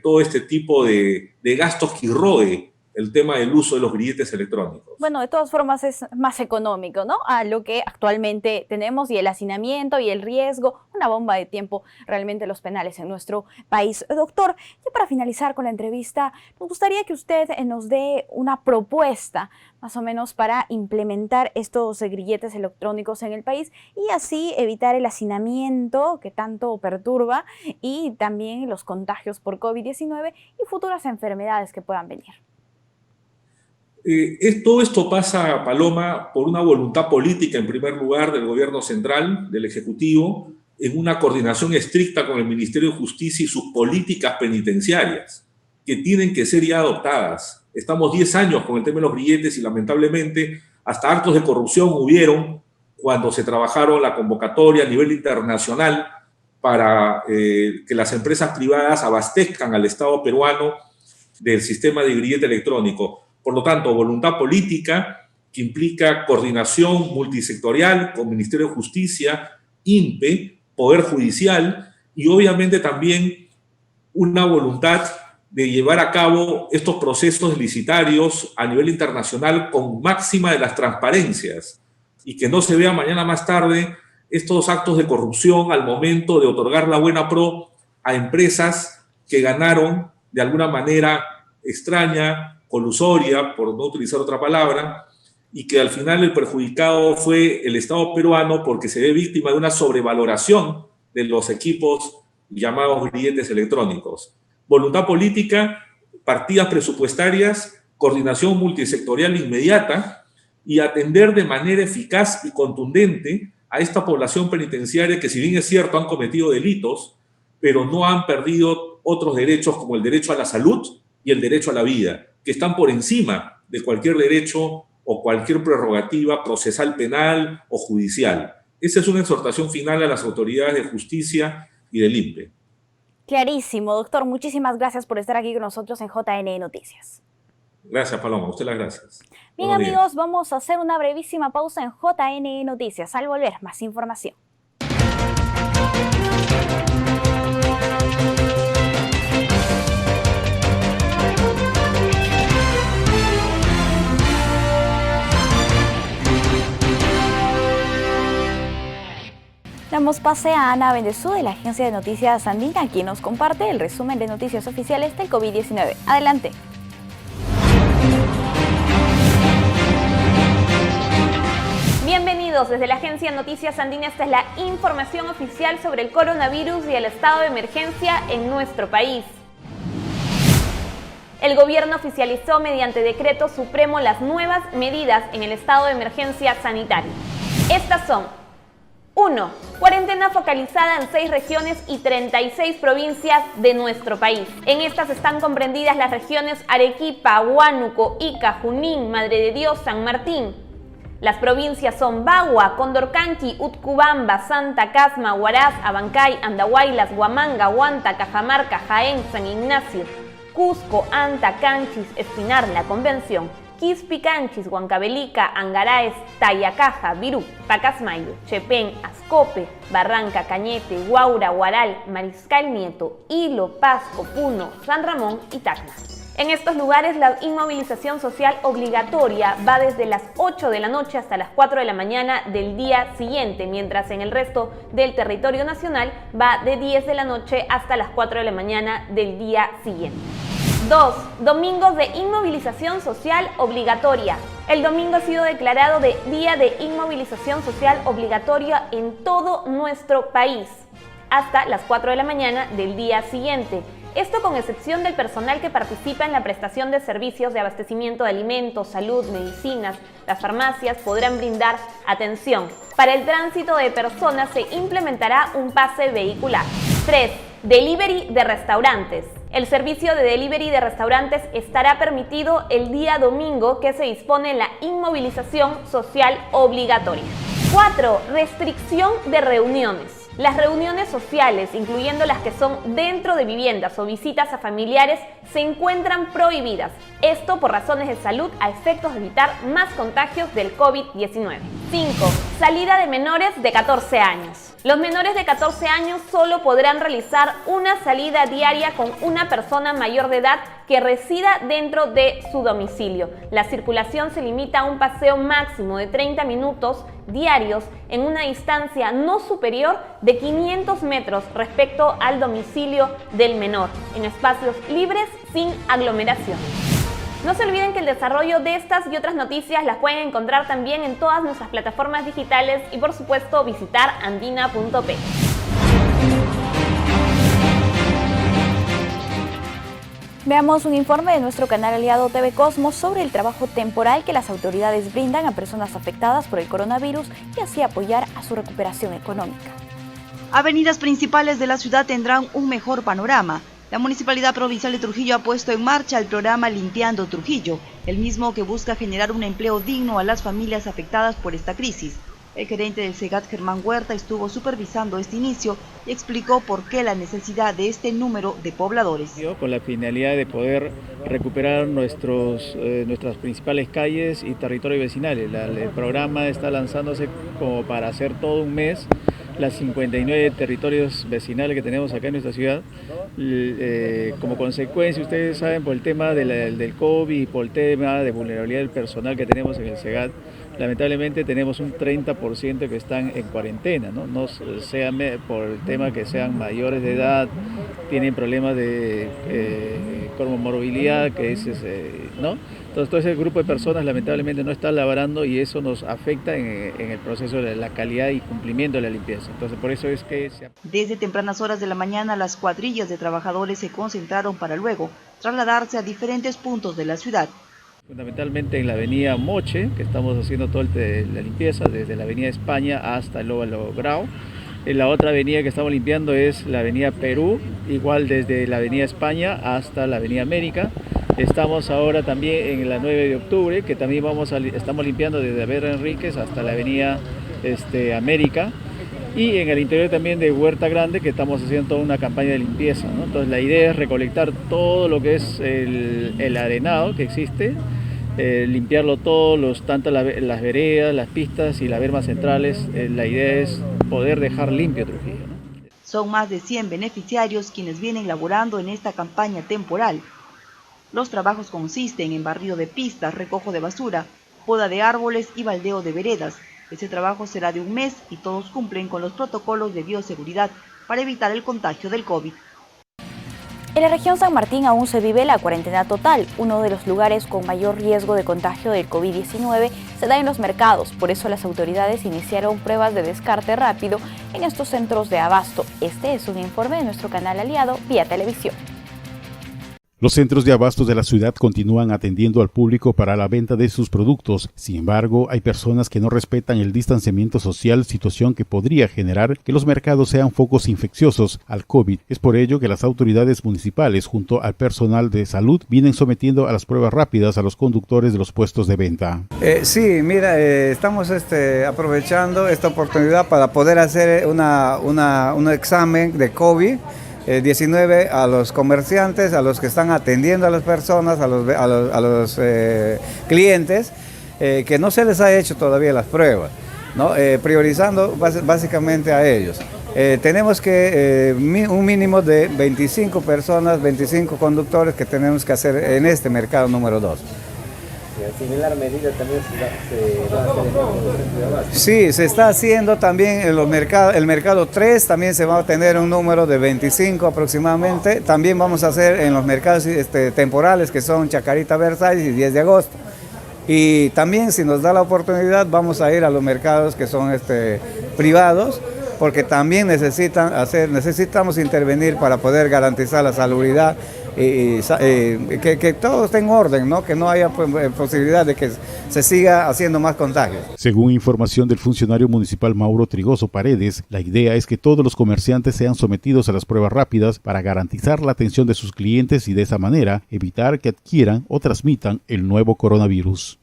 todo este tipo de gastos que irrogue el tema del uso de los grilletes electrónicos. Bueno, de todas formas es más económico, ¿no? A lo que actualmente tenemos, y el hacinamiento y el riesgo, una bomba de tiempo realmente los penales en nuestro país. Doctor, ya para finalizar con la entrevista, nos gustaría que usted nos dé una propuesta más o menos para implementar estos grilletes electrónicos en el país y así evitar el hacinamiento que tanto perturba y también los contagios por COVID-19 y futuras enfermedades que puedan venir. Todo esto pasa, Paloma, por una voluntad política, en primer lugar, del gobierno central, del Ejecutivo, en una coordinación estricta con el Ministerio de Justicia y sus políticas penitenciarias, que tienen que ser ya adoptadas. Estamos 10 años con el tema de los grilletes y, lamentablemente, hasta actos de corrupción hubieron cuando se trabajaron la convocatoria a nivel internacional para que las empresas privadas abastezcan al Estado peruano del sistema de grillete electrónico. Por lo tanto, voluntad política que implica coordinación multisectorial con Ministerio de Justicia, INPE, Poder Judicial y obviamente también una voluntad de llevar a cabo estos procesos licitarios a nivel internacional con máxima de las transparencias y que no se vea mañana más tarde estos actos de corrupción al momento de otorgar la buena pro a empresas que ganaron de alguna manera extraña, colusoria, por no utilizar otra palabra, y que al final el perjudicado fue el Estado peruano porque se ve víctima de una sobrevaloración de los equipos llamados grilletes electrónicos. Voluntad política, partidas presupuestarias, coordinación multisectorial inmediata y atender de manera eficaz y contundente a esta población penitenciaria que, si bien es cierto, han cometido delitos, pero no han perdido otros derechos como el derecho a la salud y el derecho a la vida, que están por encima de cualquier derecho o cualquier prerrogativa procesal penal o judicial. Esa es una exhortación final a las autoridades de justicia y del INPE. Clarísimo, doctor. Muchísimas gracias por estar aquí con nosotros en JN Noticias. Gracias, Paloma. A usted las gracias. Bien, amigos, vamos a hacer una brevísima pausa en JN Noticias. Al volver, más información. Damos pase a Ana Bendezú de la agencia de noticias Andina, quien nos comparte el resumen de noticias oficiales del COVID-19. Adelante. Bienvenidos desde la agencia de noticias Andina. Esta es la información oficial sobre el coronavirus y el estado de emergencia en nuestro país. El gobierno oficializó mediante decreto supremo las nuevas medidas en el estado de emergencia sanitario. Estas son: 1. Cuarentena focalizada en 6 regiones y 36 provincias de nuestro país. En estas están comprendidas las regiones Arequipa, Huánuco, Ica, Junín, Madre de Dios, San Martín. Las provincias son Bagua, Condorcanqui, Utcubamba, Santa Casma, Huaraz, Abancay, Andahuaylas, Huamanga, Huanta, Cajamarca, Jaén, San Ignacio, Cusco, Anta, Canchis, Espinar, La Convención, Quispi, Canchis, Huancavelica, Angaraes, Tayacaja, Virú, Pacasmayo, Chepén, Ascope, Barranca, Cañete, Huaura, Huaral, Mariscal Nieto, Hilo, Pasco, Puno, San Ramón y Tacna. En estos lugares la inmovilización social obligatoria va desde las 8 de la noche hasta las 4 de la mañana del día siguiente, mientras en el resto del territorio nacional va de 10 de la noche hasta las 4 de la mañana del día siguiente. 2. Domingos de inmovilización social obligatoria. El domingo ha sido declarado de Día de Inmovilización Social Obligatoria en todo nuestro país, hasta las 4 de la mañana del día siguiente. Esto con excepción del personal que participa en la prestación de servicios de abastecimiento de alimentos, salud, medicinas. Las farmacias podrán brindar atención. Para el tránsito de personas se implementará un pase vehicular. 3. Delivery de restaurantes. El servicio de delivery de restaurantes estará permitido el día domingo que se dispone la inmovilización social obligatoria. 4. Restricción de reuniones. Las reuniones sociales, incluyendo las que son dentro de viviendas o visitas a familiares, se encuentran prohibidas. Esto por razones de salud a efectos de evitar más contagios del COVID-19. 5. Salida de menores de 14 años. Los menores de 14 años solo podrán realizar una salida diaria con una persona mayor de edad que resida dentro de su domicilio. La circulación se limita a un paseo máximo de 30 minutos diarios en una distancia no superior de 500 metros respecto al domicilio del menor, en espacios libres sin aglomeración. No se olviden que el desarrollo de estas y otras noticias las pueden encontrar también en todas nuestras plataformas digitales y por supuesto visitar andina.p. Veamos un informe de nuestro canal aliado TV Cosmos sobre el trabajo temporal que las autoridades brindan a personas afectadas por el coronavirus y así apoyar a su recuperación económica. Avenidas principales de la ciudad tendrán un mejor panorama. La Municipalidad Provincial de Trujillo ha puesto en marcha el programa Limpiando Trujillo, el mismo que busca generar un empleo digno a las familias afectadas por esta crisis. El gerente del SEGAT, Germán Huerta, estuvo supervisando este inicio y explicó por qué la necesidad de este número de pobladores. Con la finalidad de poder recuperar nuestras principales calles y territorios vecinales. El programa está lanzándose como para hacer todo un mes las 59 territorios vecinales que tenemos acá en nuestra ciudad. Como consecuencia, ustedes saben, por el tema del COVID y por el tema de vulnerabilidad del personal que tenemos en el SEGAT, lamentablemente tenemos un 30% que están en cuarentena, ¿no? Sea por el tema que sean mayores de edad, tienen problemas de comorbilidad, que es, ¿no? Entonces todo ese grupo de personas lamentablemente no está laborando y eso nos afecta en el proceso de la calidad y cumplimiento de la limpieza. Entonces por eso es que... Desde tempranas horas de la mañana las cuadrillas de trabajadores se concentraron para luego trasladarse a diferentes puntos de la ciudad. Fundamentalmente en la avenida Moche, que estamos haciendo toda la limpieza, desde la avenida España hasta el Óvalo Grau. La otra avenida que estamos limpiando es la avenida Perú, igual desde la avenida España hasta la avenida América. Estamos ahora también en la 9 de octubre, que también estamos limpiando desde Averno Enríquez hasta la avenida América. Y en el interior también de Huerta Grande, que estamos haciendo toda una campaña de limpieza, ¿no? Entonces la idea es recolectar todo lo que es el arenado que existe, limpiarlo todo, tanto las veredas, las pistas y las bermas centrales. La idea es poder dejar limpio Trujillo, ¿no? Son más de 100 beneficiarios quienes vienen laborando en esta campaña temporal. Los trabajos consisten en barrido de pistas, recojo de basura, poda de árboles y baldeo de veredas. Ese trabajo será de un mes y todos cumplen con los protocolos de bioseguridad para evitar el contagio del COVID. En la región San Martín aún se vive la cuarentena total. Uno de los lugares con mayor riesgo de contagio del COVID-19 se da en los mercados. Por eso las autoridades iniciaron pruebas de descarte rápido en estos centros de abasto. Este es un informe de nuestro canal aliado Vía Televisión. Los centros de abastos de la ciudad continúan atendiendo al público para la venta de sus productos. Sin embargo, hay personas que no respetan el distanciamiento social, situación que podría generar que los mercados sean focos infecciosos al COVID. Es por ello que las autoridades municipales, junto al personal de salud, vienen sometiendo a las pruebas rápidas a los conductores de los puestos de venta. Sí, mira, estamos aprovechando esta oportunidad para poder hacer un examen de COVID. 19 a los comerciantes, a los que están atendiendo a las personas, a los clientes, que no se les ha hecho todavía las pruebas, ¿no? Priorizando básicamente a ellos. Tenemos que un mínimo de 25 personas, 25 conductores que tenemos que hacer en este mercado número 2. Similar medida también se va a hacer en los centros de abasto. Sí, se está haciendo también en el mercado 3, también se va a tener un número de 25 aproximadamente. También vamos a hacer en los mercados temporales que son Chacarita, Versalles y 10 de agosto. Y también si nos da la oportunidad vamos a ir a los mercados que son privados, porque también necesitamos intervenir para poder garantizar la salubridad que todo esté en orden, ¿no? Que no haya posibilidad de que se siga haciendo más contagios. Según información del funcionario municipal Mauro Trigoso Paredes, la idea es que todos los comerciantes sean sometidos a las pruebas rápidas para garantizar la atención de sus clientes y de esa manera evitar que adquieran o transmitan el nuevo coronavirus.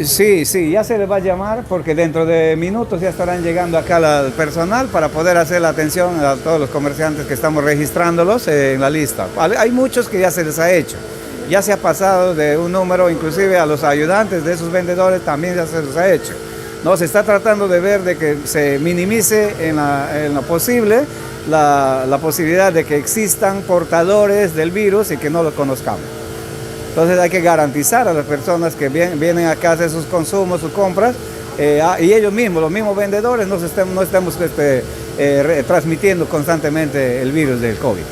Sí, ya se les va a llamar porque dentro de minutos ya estarán llegando acá el personal para poder hacer la atención a todos los comerciantes que estamos registrándolos en la lista. Hay muchos que ya se les ha hecho, ya se ha pasado de un número, inclusive a los ayudantes de esos vendedores también ya se les ha hecho. No, se está tratando de ver de que se minimice en lo posible la posibilidad de que existan portadores del virus y que no lo conozcamos. Entonces hay que garantizar a las personas que vienen acá a hacer sus consumos, sus compras, y ellos mismos, los mismos vendedores, no estemos transmitiendo constantemente el virus del COVID.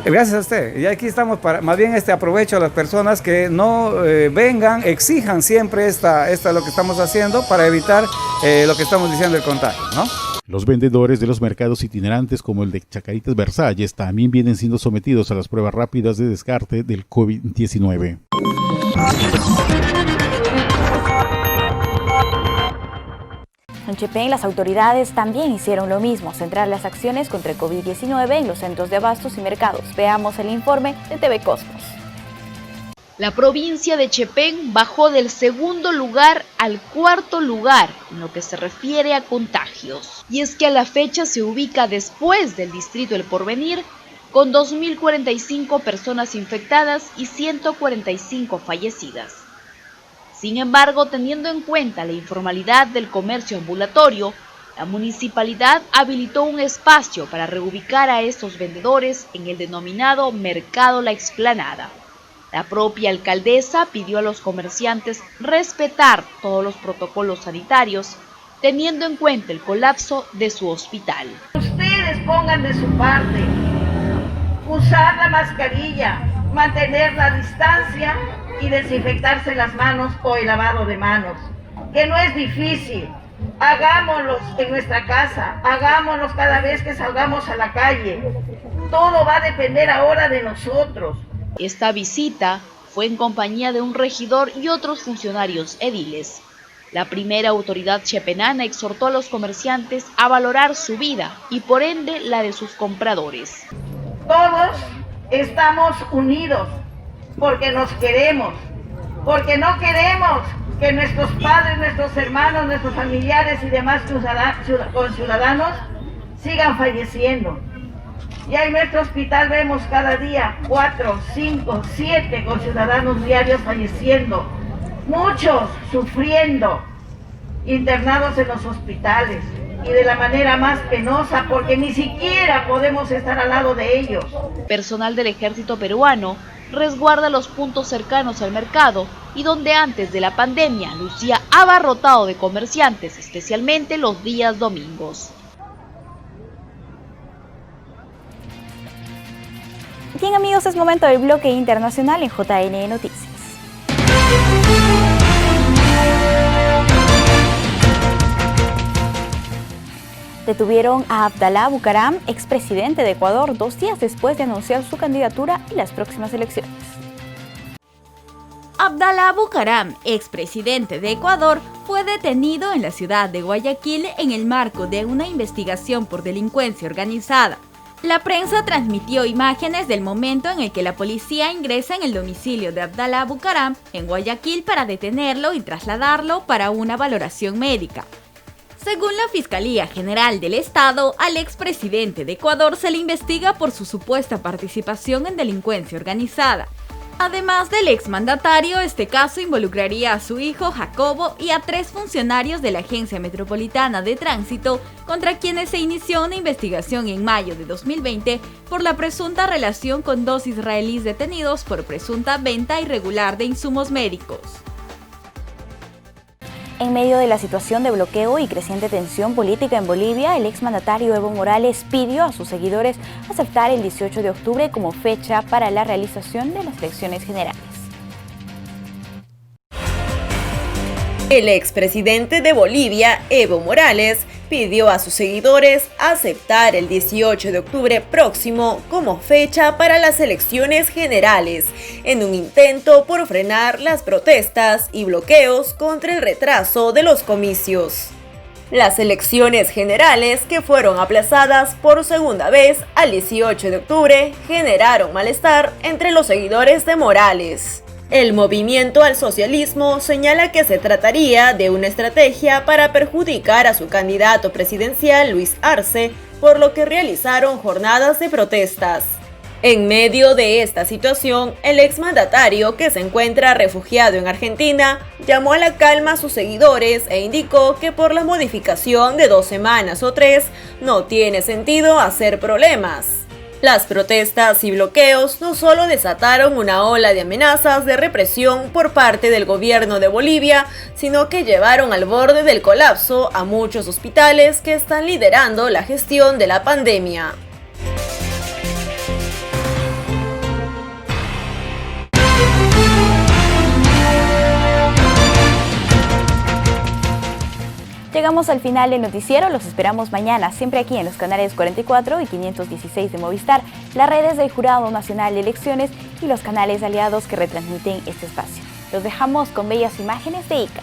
Gracias a usted. Y aquí estamos más bien aprovecho a las personas que no vengan, exijan siempre lo que estamos haciendo para evitar lo que estamos diciendo, el contagio, ¿no? Los vendedores de los mercados itinerantes como el de Chacaritas Versalles también vienen siendo sometidos a las pruebas rápidas de descarte del COVID-19. En Chepén, las autoridades también hicieron lo mismo, centrar las acciones contra el COVID-19 en los centros de abastos y mercados. Veamos el informe de TV Cosmos. La provincia de Chepén bajó del segundo lugar al cuarto lugar en lo que se refiere a contagios. Y es que a la fecha se ubica después del distrito El Porvenir, con 2.045 personas infectadas y 145 fallecidas. Sin embargo, teniendo en cuenta la informalidad del comercio ambulatorio, la municipalidad habilitó un espacio para reubicar a estos vendedores en el denominado Mercado La Explanada. La propia alcaldesa pidió a los comerciantes respetar todos los protocolos sanitarios, teniendo en cuenta el colapso de su hospital. Ustedes pongan de su parte, usar la mascarilla, mantener la distancia y desinfectarse las manos o el lavado de manos, que no es difícil. Hagámoslos en nuestra casa, hagámoslos cada vez que salgamos a la calle. Todo va a depender ahora de nosotros. Esta visita fue en compañía de un regidor y otros funcionarios ediles. La primera autoridad chepenana exhortó a los comerciantes a valorar su vida y por ende la de sus compradores. Todos estamos unidos porque nos queremos, porque no queremos que nuestros padres, nuestros hermanos, nuestros familiares y demás conciudadanos sigan falleciendo. Ya en nuestro hospital vemos cada día 4, 5, 7 conciudadanos diarios falleciendo, muchos sufriendo, internados en los hospitales y de la manera más penosa porque ni siquiera podemos estar al lado de ellos. Personal del ejército peruano resguarda los puntos cercanos al mercado y donde antes de la pandemia lucía abarrotado de comerciantes, especialmente los días domingos. Bien amigos, es momento del bloque internacional en JN Noticias. Detuvieron a Abdalá Bucaram, expresidente de Ecuador, 2 días después de anunciar su candidatura en las próximas elecciones. Abdalá Bucaram, expresidente de Ecuador, fue detenido en la ciudad de Guayaquil en el marco de una investigación por delincuencia organizada. La prensa transmitió imágenes del momento en el que la policía ingresa en el domicilio de Abdalá Bucaram en Guayaquil para detenerlo y trasladarlo para una valoración médica. Según la Fiscalía General del Estado, al expresidente de Ecuador se le investiga por su supuesta participación en delincuencia organizada. Además del exmandatario, este caso involucraría a su hijo Jacobo y a 3 funcionarios de la Agencia Metropolitana de Tránsito, contra quienes se inició una investigación en mayo de 2020 por la presunta relación con 2 israelíes detenidos por presunta venta irregular de insumos médicos. En medio de la situación de bloqueo y creciente tensión política en Bolivia, el exmandatario Evo Morales pidió a sus seguidores aceptar el 18 de octubre como fecha para la realización de las elecciones generales. El expresidente de Bolivia, Evo Morales, pidió a sus seguidores aceptar el 18 de octubre próximo como fecha para las elecciones generales, en un intento por frenar las protestas y bloqueos contra el retraso de los comicios. Las elecciones generales, que fueron aplazadas por segunda vez al 18 de octubre, generaron malestar entre los seguidores de Morales. El Movimiento al Socialismo señala que se trataría de una estrategia para perjudicar a su candidato presidencial Luis Arce, por lo que realizaron jornadas de protestas. En medio de esta situación, el exmandatario, que se encuentra refugiado en Argentina, llamó a la calma a sus seguidores e indicó que por la modificación de 2 semanas o 3 no tiene sentido hacer problemas. Las protestas y bloqueos no solo desataron una ola de amenazas de represión por parte del gobierno de Bolivia, sino que llevaron al borde del colapso a muchos hospitales que están liderando la gestión de la pandemia. Llegamos al final del noticiero, los esperamos mañana, siempre aquí en los canales 44 y 516 de Movistar, las redes del Jurado Nacional de Elecciones y los canales aliados que retransmiten este espacio. Los dejamos con bellas imágenes de ICA.